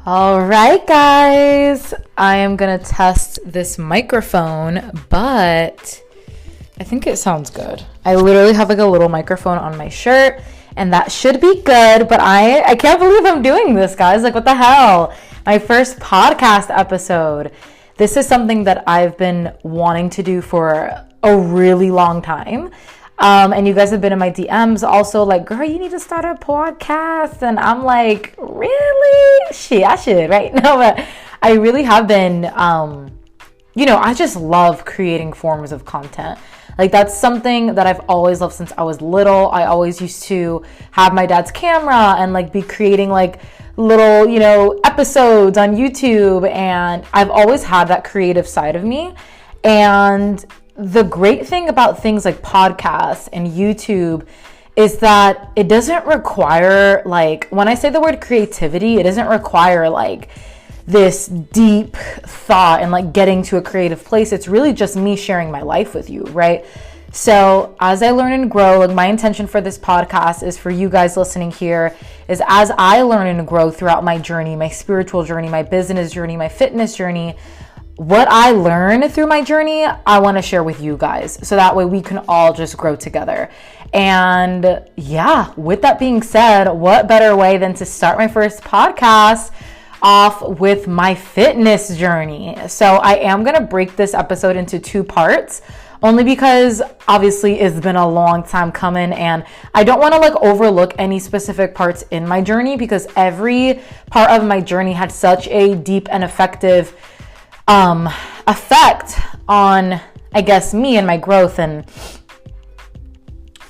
All right, guys, I am gonna test this microphone, but I think it sounds good. I literally have like a little microphone on my shirt, and that should be good, but I can't believe I'm doing this, guys. Like, what the hell? My first podcast episode. This is something that I've been wanting to do for a really long time. And you guys have been in my DMs also like, girl, you need to start a podcast. And I'm like, really? Shit, I should, right? No, but I really have been, I just love creating forms of content. Like, that's something that I've always loved since I was little. I always used to have my dad's camera and like be creating like little, episodes on YouTube. And I've always had that creative side of me. And the great thing about things like podcasts and YouTube is that it doesn't require, like, when I say the word creativity, it doesn't require like this deep thought and like getting to a creative place. It's really just me sharing my life with you, right? So as I learn and grow, like, my intention for this podcast is for you guys listening here is as I learn and grow throughout my journey, my spiritual journey, my business journey, my fitness journey, what I learn through my journey, I want to share with you guys. So that way we can all just grow together. And yeah, with that being said, what better way than to start my first podcast off with my fitness journey. So I am going to break this episode into two parts, only because obviously it's been a long time coming and I don't want to like overlook any specific parts in my journey because every part of my journey had such a deep and effective effect on, I guess, me and my growth and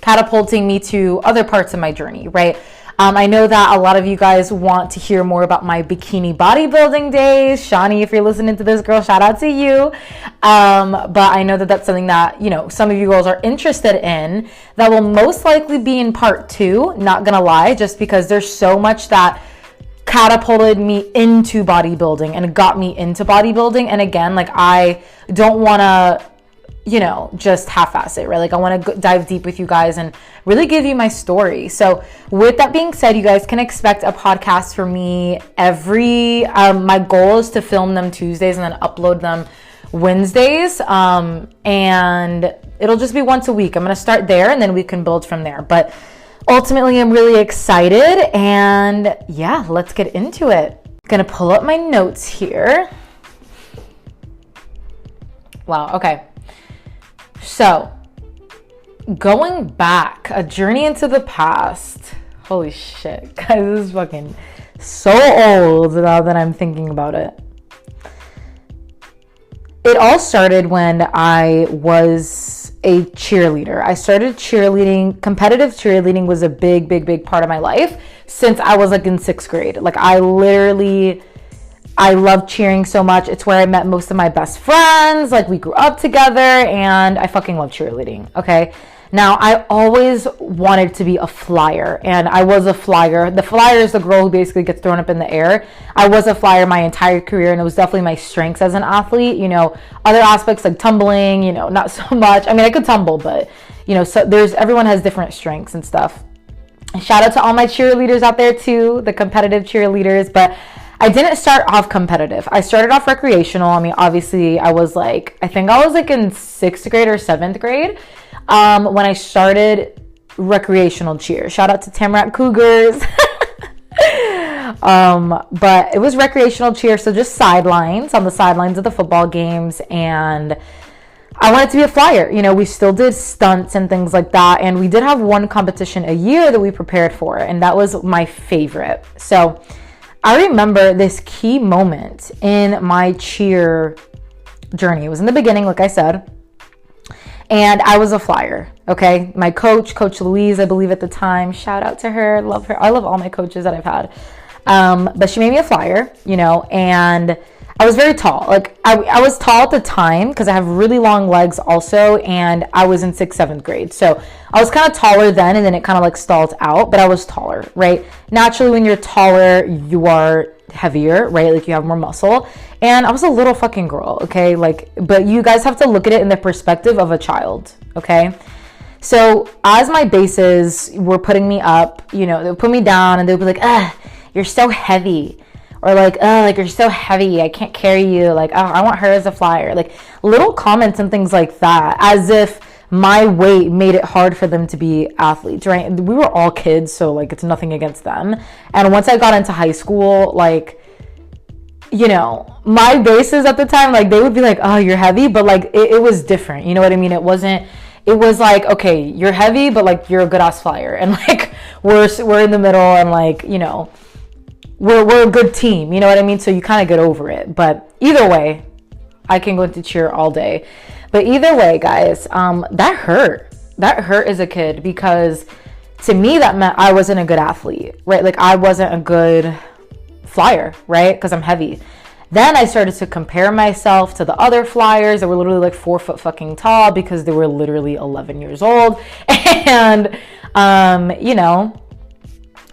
catapulting me to other parts of my journey, right? I know that a lot of you guys want to hear more about my bikini bodybuilding days. Shani, if you're listening to this, girl, shout out to you. But I know that that's something that, some of you girls are interested in. That will most likely be in part 2, not gonna lie, just because there's so much that catapulted me into bodybuilding and got me into bodybuilding. And again, like, I don't want to, just half-ass it, right? Like, I want to dive deep with you guys and really give you my story. So with that being said, you guys can expect a podcast for me my goal is to film them Tuesdays and then upload them Wednesdays. And it'll just be once a week. I'm going to start there and then we can build from there. But ultimately, I'm really excited, and yeah, let's get into it. Gonna pull up my notes here. Wow, okay. So, going back, a journey into the past. Holy shit, guys, this is fucking so old now that I'm thinking about it. It all started when I was a cheerleader. I started cheerleading. Competitive cheerleading was a big part of my life since I was like in 6th grade. Like, I love cheering so much. It's where I met most of my best friends. Like, we grew up together and I fucking love cheerleading. Okay. Now, I always wanted to be a flyer, and I was a flyer. The flyer is the girl who basically gets thrown up in the air. I was a flyer my entire career, and it was definitely my strengths as an athlete. Other aspects like tumbling, not so much. I mean, I could tumble, but, so everyone has different strengths and stuff. Shout out to all my cheerleaders out there too, the competitive cheerleaders, but I didn't start off competitive. I started off recreational. I mean, obviously I was like in 6th grade or 7th grade. When I started recreational cheer. Shout out to Tamarack Cougars. But it was recreational cheer, so just on the sidelines of the football games, and I wanted to be a flyer. We still did stunts and things like that, and we did have one competition a year that we prepared for, and that was my favorite. So I remember this key moment in my cheer journey. It was in the beginning, like I said. And I was a flyer, okay? My Coach Louise, I believe at the time, shout out to her, love her. I love all my coaches that I've had. But she made me a flyer, and I was very tall. Like, I was tall at the time because I have really long legs also, and I was in 6th, 7th grade. So I was kind of taller then, and then it kind of like stalled out, but I was taller, right? Naturally, when you're taller, you are heavier, right? Like, you have more muscle. And I was a little fucking girl, okay? Like, but you guys have to look at it in the perspective of a child, okay? So as my bases were putting me up, they would put me down and they would be like, you're so heavy. or like, oh, like you're so heavy, I can't carry you, like, oh, I want her as a flyer, like little comments and things like that, as if my weight made it hard for them to be athletes, right? We were all kids, so like it's nothing against them. And once I got into high school, like, you know, my bases at the time, like they would be like, oh, you're heavy, but like it was different, you know what I mean? It was like, okay, you're heavy, but like you're a good ass flyer, and like we're in the middle, and like, you know, we're a good team, you know what I mean? So you kind of get over it. But either way, I can go into cheer all day. But either way, guys, that hurt as a kid, because to me that meant I wasn't a good athlete, right? Like I wasn't a good flyer, right? Because I'm heavy. Then I started to compare myself to the other flyers that were literally like 4 foot fucking tall, because they were literally 11 years old. And, you know,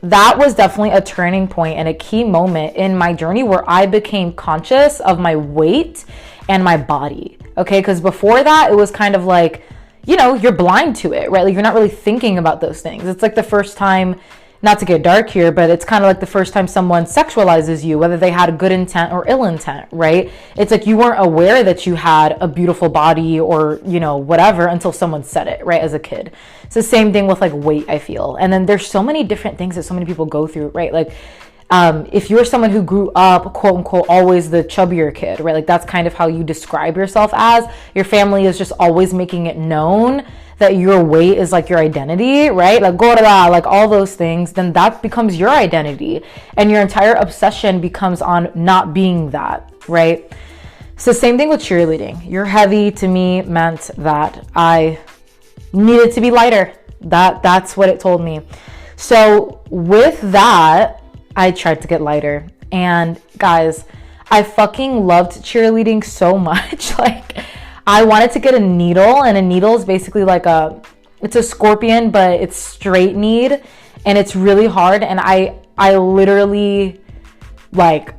that was definitely a turning point and a key moment in my journey where I became conscious of my weight and my body. Okay. Because before that, it was kind of like, you know, you're blind to it, right? Like you're not really thinking about those things. It's like the first time, not to get dark here, but it's kind of like the first time someone sexualizes you, whether they had a good intent or ill intent, right? It's like you weren't aware that you had a beautiful body or, you know, whatever, until someone said it, right, as a kid. It's the same thing with like weight, I feel. And then there's so many different things that so many people go through, right? Like, if you're someone who grew up, quote unquote, always the chubbier kid, right? Like that's kind of how you describe yourself as. Your family is just always making it known that your weight is like your identity, right? Like gorda, like all those things, then that becomes your identity. And your entire obsession becomes on not being that, right? So same thing with cheerleading. You're heavy to me meant that I needed to be lighter. That's what it told me. So with that, I tried to get lighter. And guys, I fucking loved cheerleading so much. Like I wanted to get a needle, and a needle is basically like it's a scorpion, but it's straight kneed, and it's really hard. And I literally, like,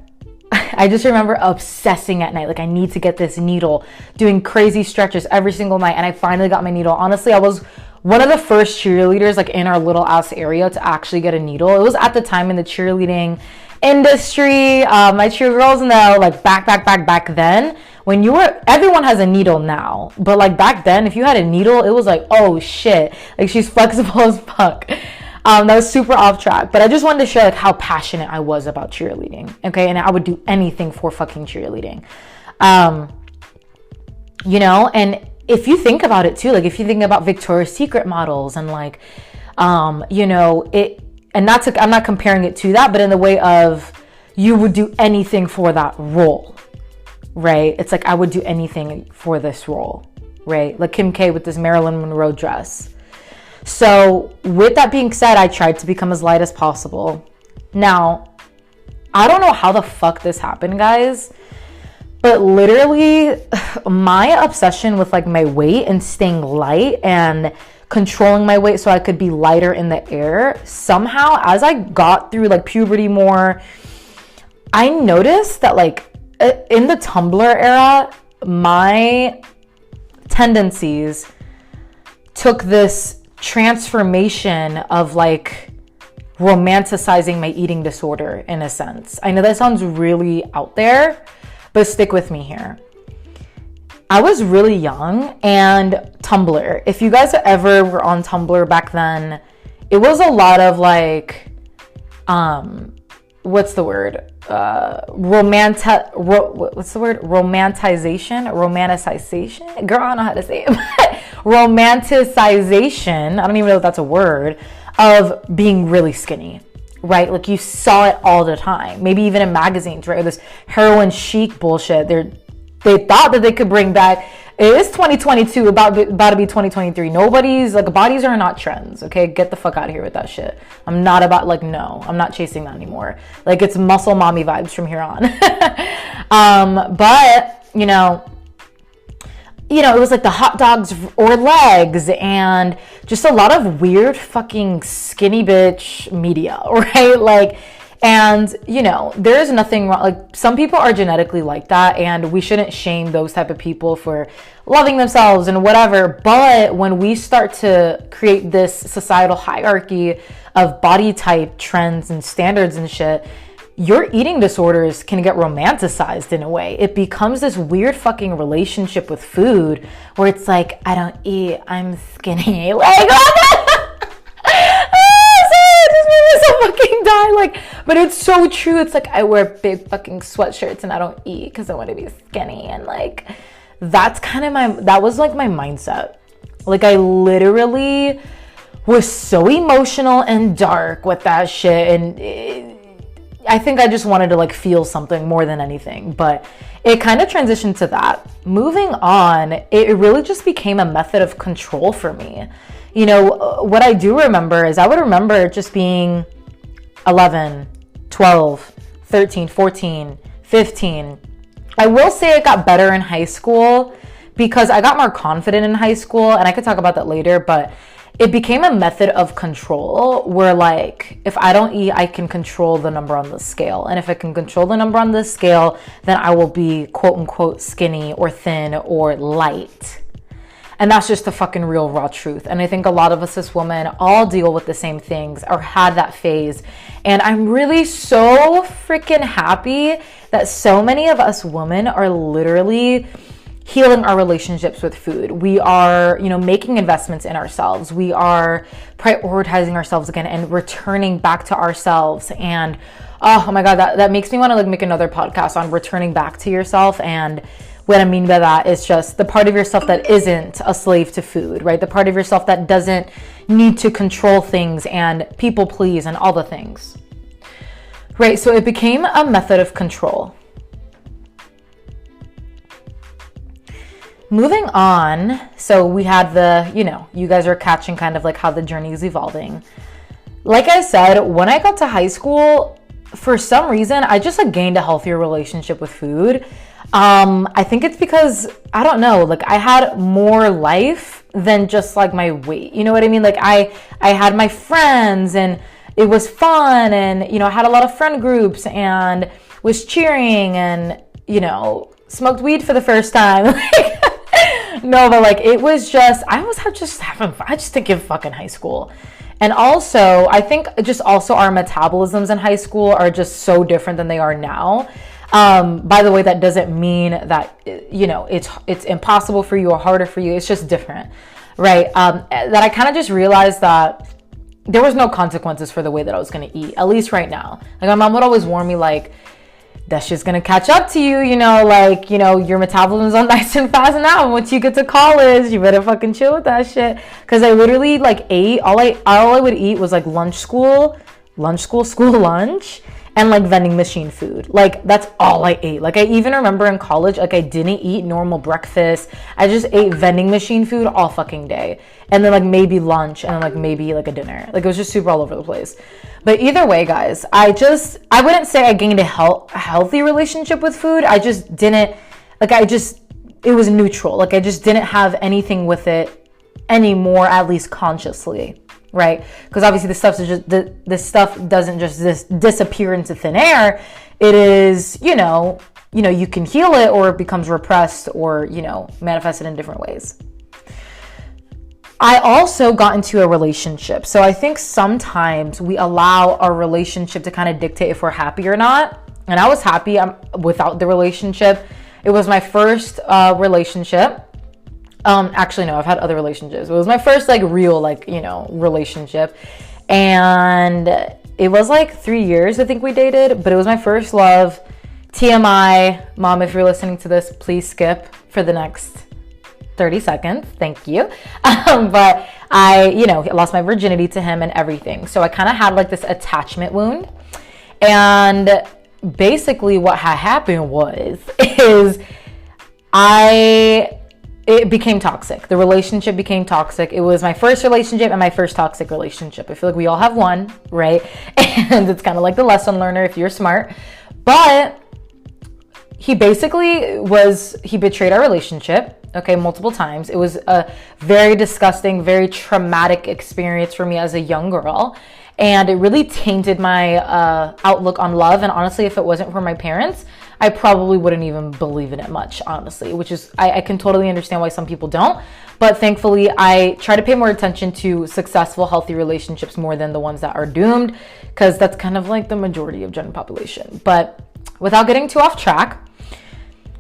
I just remember obsessing at night. Like I need to get this needle, doing crazy stretches every single night. And I finally got my needle. Honestly, I was one of the first cheerleaders like in our little ass area to actually get a needle. It was at the time in the cheerleading industry. My cheer girls know, like back then, when everyone has a needle now, but like back then, if you had a needle, it was like, oh shit, like she's flexible as fuck. That was super off track, but I just wanted to share like how passionate I was about cheerleading. Okay. And I would do anything for fucking cheerleading. You know, and if you think about it too, like if you think about Victoria's Secret models and like, you know, I'm not comparing it to that, but in the way of you would do anything for that role, right? It's like I would do anything for this role, right? Like Kim K with this Marilyn Monroe dress. So with that being said, I tried to become as light as possible. Now, I don't know how the fuck this happened, guys, but literally my obsession with like my weight and staying light and controlling my weight so I could be lighter in the air, somehow as I got through like puberty more, I noticed that like in the Tumblr era, my tendencies took this transformation of like romanticizing my eating disorder in a sense. I know that sounds really out there, but stick with me here. I was really young, and Tumblr, if you guys ever were on Tumblr back then, it was a lot of like, what's the word? Romanticization? Girl, I don't know how to say it. Romanticization, I don't even know if that's a word, of being really skinny, right? Like you saw it all the time, maybe even in magazines, right? This heroin chic bullshit. They thought that they could bring back. It is 2022, about to be 2023. Nobody's like, bodies are not trends, okay? Get the fuck out of here with that shit. I'm not about like, no, I'm not chasing that anymore. Like it's muscle mommy vibes from here on. But you know, it was like the hot dogs or legs and just a lot of weird fucking skinny bitch media, right? Like, and there's nothing wrong. Like some people are genetically like that, and we shouldn't shame those type of people for loving themselves and whatever. But when we start to create this societal hierarchy of body type trends and standards and shit, your eating disorders can get romanticized in a way. It becomes this weird fucking relationship with food where it's like, I don't eat, I'm skinny. Like, fucking die. Like, but it's so true. It's like, I wear big fucking sweatshirts and I don't eat because I want to be skinny. And like, that's kind of that was like my mindset. Like, I literally was so emotional and dark with that shit. And I think I just wanted to like feel something more than anything, but it kind of transitioned to that. Moving on, it really just became a method of control for me. You know, what I do remember is I would remember just being 11, 12, 13, 14, 15. I will say it got better in high school because I got more confident in high school, and I could talk about that later, but it became a method of control where like, if I don't eat, I can control the number on the scale. And if I can control the number on the scale, then I will be quote unquote skinny or thin or light. And that's just the fucking real raw truth. And I think a lot of us as women all deal with the same things or had that phase. And I'm really so freaking happy that so many of us women are literally healing our relationships with food. We are, you know, making investments in ourselves. We are prioritizing ourselves again and returning back to ourselves. And oh my God, that makes me want to like make another podcast on returning back to yourself. And what I mean by that is just the part of yourself that isn't a slave to food, right? The part of yourself that doesn't need to control things and people please and all the things, right? So it became a method of control. Moving on, so we had the, you know, you guys are catching kind of like how the journey is evolving. Like I said, when I got to high school, for some reason, I just like gained a healthier relationship with food. I think it's because, I don't know, like I had more life than just like my weight. You know what I mean? Like I had my friends and it was fun, and, you know, I had a lot of friend groups and was cheering and, you know, smoked weed for the first time. No, but like it was just, I was just having fun. I just think of fucking high school. And also, I think just also our metabolisms in high school are just so different than they are now. By the way, that doesn't mean that, you know, it's impossible for you or harder for you. It's just different, right? That I kind of just realized that there was no consequences for the way that I was going to eat, at least right now. Like my mom would always warn me, like, that's just gonna catch up to you, you know, like, you know, your metabolism's on nice and fast now. Once you get to college, you better fucking chill with that shit. Cause I literally like ate, all I would eat was like school lunch, and like vending machine food. Like that's all I ate. Like I even remember in college, like I didn't eat normal breakfast. I just ate vending machine food all fucking day. And then like maybe lunch and then like maybe like a dinner. Like it was just super all over the place. But either way, guys, I wouldn't say I gained a healthy relationship with food. I just didn't, like it was neutral. Like I just didn't have anything with it anymore, at least consciously. Right? Because obviously this stuff doesn't just disappear into thin air. It is, you know, you can heal it, or it becomes repressed, or, you know, manifested in different ways. I also got into a relationship. So I think sometimes we allow our relationship to kind of dictate if we're happy or not. And I was happy without the relationship. It was my first relationship. Actually, no, I've had other relationships. It was my first like real, like, you know, relationship. And it was like 3 years, I think we dated, but it was my first love. TMI, mom, if you're listening to this, please skip for the next 30 seconds. Thank you. But I, you know, lost my virginity to him and everything. So I kind of had like this attachment wound. And basically what had happened is it became toxic. The relationship became toxic. It was my first relationship and my first toxic relationship. I feel like we all have one, right? And it's kind of like the lesson learner if you're smart. But he betrayed our relationship, okay, multiple times. It was a very disgusting, very traumatic experience for me as a young girl. And it really tainted my outlook on love. And honestly, if it wasn't for my parents, I probably wouldn't even believe in it much, honestly, which is, I can totally understand why some people don't. But thankfully, I try to pay more attention to successful, healthy relationships more than the ones that are doomed, because that's kind of like the majority of general population. But without getting too off track,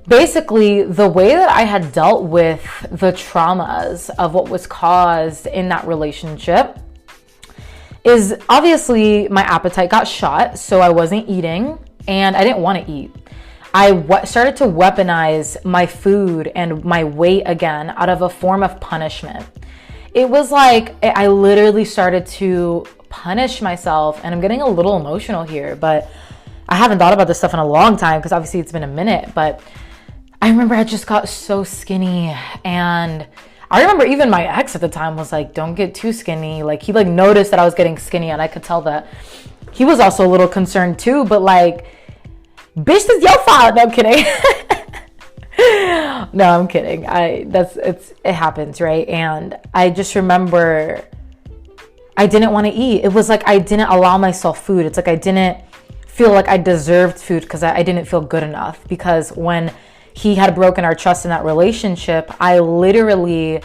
basically, the way that I had dealt with the traumas of what was caused in that relationship is obviously my appetite got shot, so I wasn't eating and I didn't want to eat. I started to weaponize my food and my weight again out of a form of punishment. It was like I literally started to punish myself, and I'm getting a little emotional here, but I haven't thought about this stuff in a long time because obviously it's been a minute. But I remember I just got so skinny, and I remember even my ex at the time was like, don't get too skinny. Like, he like noticed that I was getting skinny, and I could tell that he was also a little concerned too, but like, bitch, this is your fault. No, I'm kidding. No, I'm kidding. It happens, right? And I just remember I didn't want to eat. It was like I didn't allow myself food. It's like I didn't feel like I deserved food because I didn't feel good enough. Because when he had broken our trust in that relationship, I literally,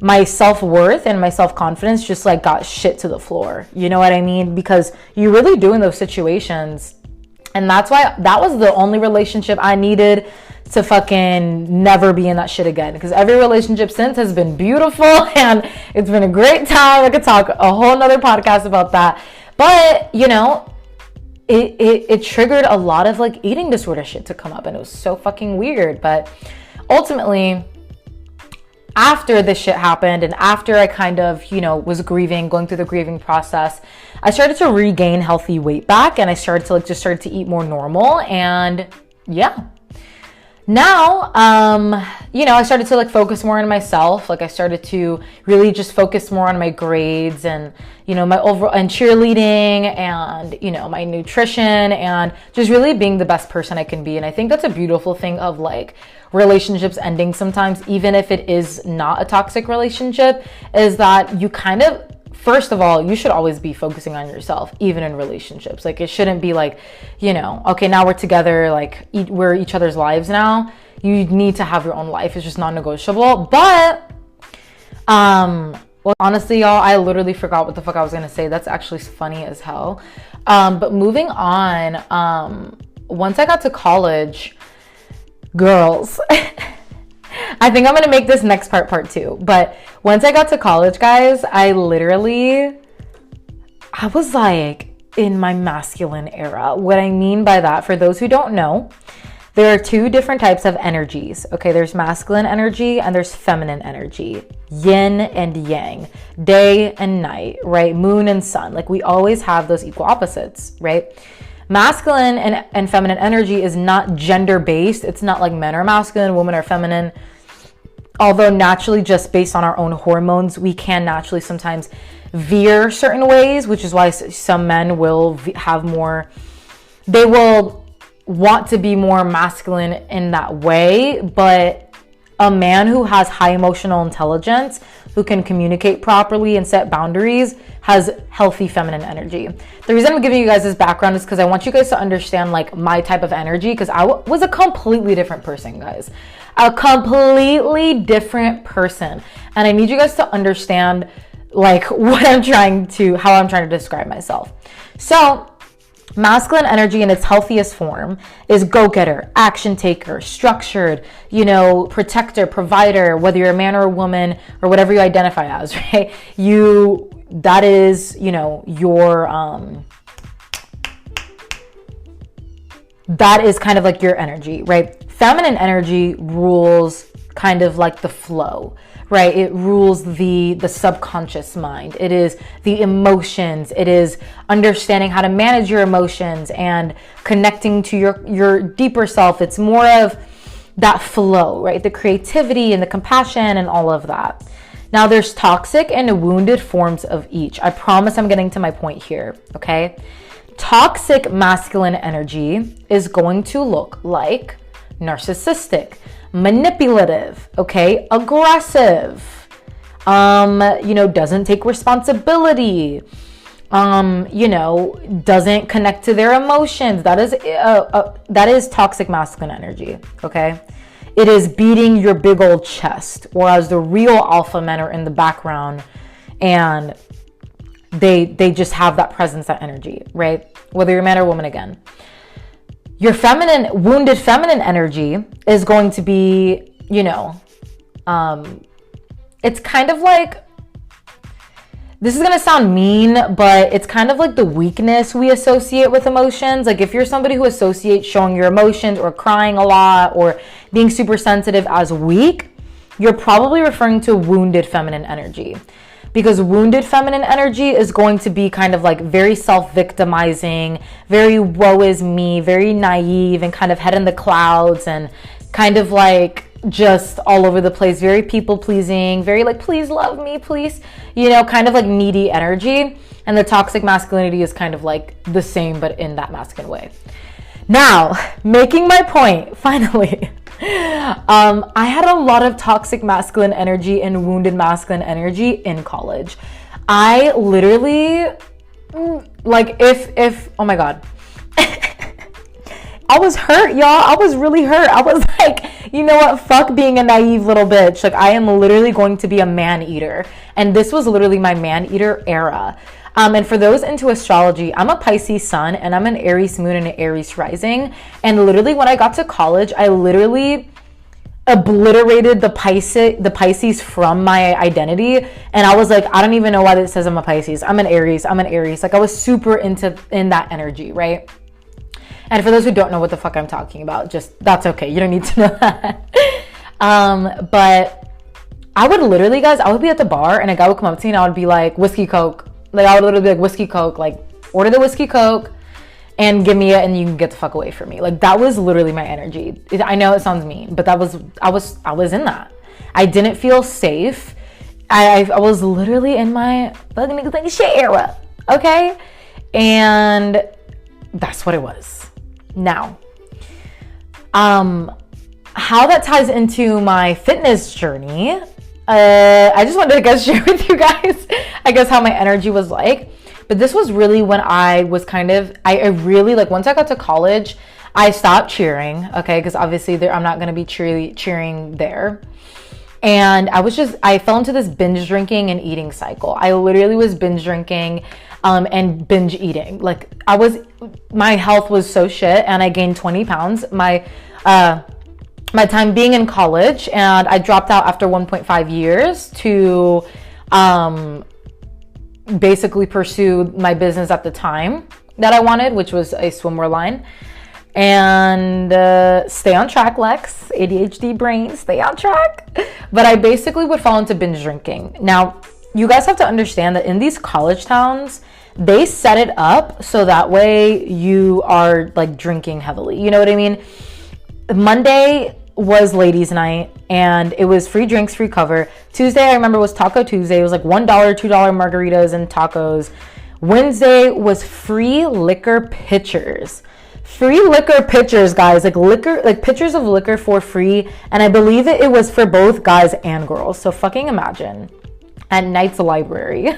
my self-worth and my self-confidence just like got shit to the floor. You know what I mean? Because you really do in those situations. And that's why that was the only relationship I needed to fucking never be in that shit again. Because every relationship since has been beautiful and it's been a great time. I could talk a whole nother podcast about that. But, you know, it triggered a lot of like eating disorder shit to come up, and it was so fucking weird. But ultimately, after this shit happened, and after I kind of, you know, was grieving, going through the grieving process, I started to regain healthy weight back, and I started to like just started to eat more normal. And yeah, now, you know, I started to like focus more on myself. Like, I started to really just focus more on my grades and, you know, my overall and cheerleading and, you know, my nutrition and just really being the best person I can be. And I think that's a beautiful thing of like relationships ending sometimes, even if it is not a toxic relationship, is that you kind of, first of all, you should always be focusing on yourself, even in relationships. Like, it shouldn't be like, you know, okay, now we're together, like we're each other's lives now. You need to have your own life. It's just non-negotiable. But, well, honestly, y'all, I literally forgot what the fuck I was gonna say. That's actually funny as hell. But moving on, once I got to college, girls, I think I'm gonna make this next part 2. But once I got to college, guys, I was like in my masculine era. What I mean by that, for those who don't know, there are 2 different types of energies. Okay, there's masculine energy and there's feminine energy. Yin and yang, day and night, right? Moon and sun. Like, we always have those equal opposites, right? Masculine and feminine energy is not gender-based. It's not like men are masculine, women are feminine. Although naturally, just based on our own hormones, we can naturally sometimes veer certain ways, which is why some men will have more, they will want to be more masculine in that way. But a man who has high emotional intelligence, who can communicate properly and set boundaries, has healthy feminine energy. The reason I'm giving you guys this background is because I want you guys to understand like my type of energy, because I was a completely different person, guys. A completely different person. And I need you guys to understand like how I'm trying to describe myself. So, masculine energy in its healthiest form is go-getter, action taker, structured, you know, protector, provider, whether you're a man or a woman or whatever you identify as, right? That is, you know, that is kind of like your energy, right? Feminine energy rules kind of like the flow, right? It rules the subconscious mind. It is the emotions. It is understanding how to manage your emotions and connecting to your deeper self. It's more of that flow, right? The creativity and the compassion and all of that. Now, there's toxic and wounded forms of each. I promise I'm getting to my point here, okay? Toxic masculine energy is going to look like narcissistic, manipulative, okay, aggressive, you know, doesn't take responsibility, doesn't connect to their emotions. That is toxic masculine energy, okay? It is beating your big old chest, whereas the real alpha men are in the background and they just have that presence, that energy, right? Whether you're a man or woman, again. Your wounded feminine energy is going to be, it's kind of like, this is going to sound mean, but it's kind of like the weakness we associate with emotions. Like if you're somebody who associates showing your emotions or crying a lot or being super sensitive as weak, you're probably referring to wounded feminine energy. Because wounded feminine energy is going to be kind of like very self-victimizing, very woe is me, very naive and kind of head in the clouds and kind of like just all over the place, very people pleasing, very like, please love me, please, kind of like needy energy. And the toxic masculinity is kind of like the same, but in that masculine way. Now, making my point, finally, I had a lot of toxic masculine energy and wounded masculine energy in college. I literally, like, oh my God. I was hurt, y'all. I was really hurt. I was like, you know what? Fuck being a naive little bitch. Like, I am literally going to be a man eater. And this was literally my man eater era. And for those into astrology, I'm a Pisces sun and I'm an Aries moon and an Aries rising. And literally when I got to college, I literally obliterated the Pisces from my identity. And I was like, I don't even know why this says I'm a Pisces. I'm an Aries. Like I was super in that energy, right? And for those who don't know what the fuck I'm talking about, just, that's okay. You don't need to know that. But I would literally, guys, I would be at the bar and a guy would come up to me and I would be like, whiskey, Coke. Like I would literally be like, whiskey, Coke, like order the whiskey, Coke and give me it and you can get the fuck away from me. Like that was literally my energy. I know it sounds mean, but I was in that. I didn't feel safe. I was literally in my fucking niggas like shit era. Okay. And that's what it was. Now, how that ties into my fitness journey, I just wanted to share with you guys, I guess, how my energy was like. But this was really when I was I really, like, once I got to college, I stopped cheering, okay? Because obviously I'm not going to be cheering there. And I fell into this binge drinking and eating cycle. I literally was binge drinking and binge eating. Like my health was so shit and I gained 20 pounds. My time being in college, and I dropped out after 1.5 years to basically pursue my business at the time that I wanted, which was a swimwear line. And stay on track, Lex, ADHD brain, stay on track. But I basically would fall into binge drinking. Now, you guys have to understand that in these college towns, they set it up so that way you are like drinking heavily. You know what I mean? Monday was ladies' night and it was free drinks, free cover. Tuesday, I remember, was Taco Tuesday. It was like $1, $2 margaritas and tacos. Wednesday was free liquor pitchers. Free liquor pitchers, guys, like pitchers of liquor for free. And I believe it was for both guys and girls. So fucking imagine. At Knight's Library.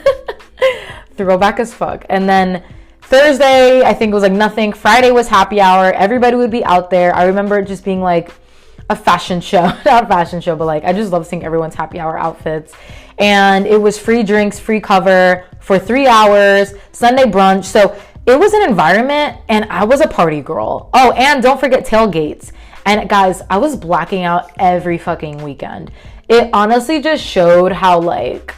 Throwback as fuck. And then Thursday, I think it was like nothing. Friday was happy hour. Everybody would be out there. I remember it just being like a fashion show. Not a fashion show, but like I just love seeing everyone's happy hour outfits. And it was free drinks, free cover for 3 hours, Sunday brunch. So it was an environment and I was a party girl. Oh, and don't forget tailgates. And guys, I was blacking out every fucking weekend. It honestly just showed how, like,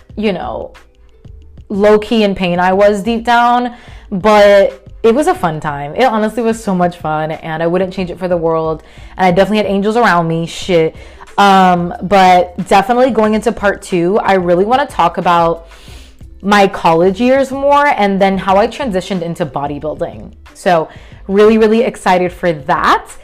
low key in pain I was deep down, but it was a fun time. It honestly was so much fun and I wouldn't change it for the world. And I definitely had angels around me, shit. But definitely going into part 2, I really want to talk about my college years more and then how I transitioned into bodybuilding. So really, really excited for that.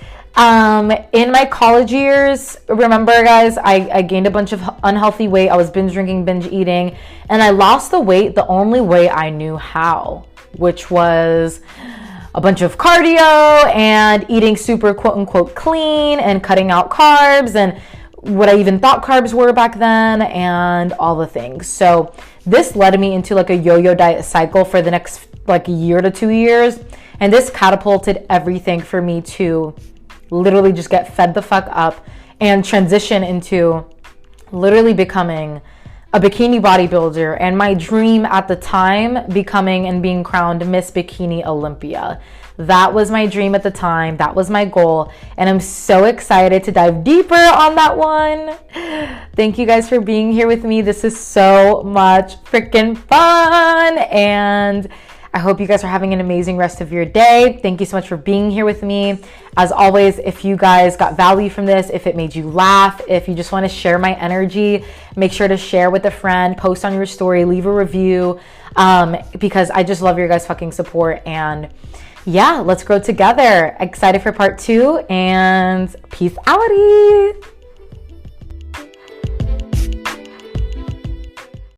In my college years, remember guys, I gained a bunch of unhealthy weight. I was binge drinking, binge eating, and I lost the weight the only way I knew how, which was a bunch of cardio and eating super quote unquote clean and cutting out carbs and what I even thought carbs were back then and all the things. So this led me into like a yo-yo diet cycle for the next like year to 2 years. And this catapulted everything for me to literally just get fed the fuck up and transition into literally becoming a bikini bodybuilder, and my dream at the time, becoming and being crowned Miss Bikini Olympia. That was my dream at the time. That was my goal. And I'm so excited to dive deeper on that one. Thank you guys for being here with me. This is so much freaking fun. And I hope you guys are having an amazing rest of your day. Thank you so much for being here with me. As always, if you guys got value from this, if it made you laugh, if you just want to share my energy, make sure to share with a friend, post on your story, leave a review, because I just love your guys' fucking support. And yeah, let's grow together. Excited for part 2, and peace outie.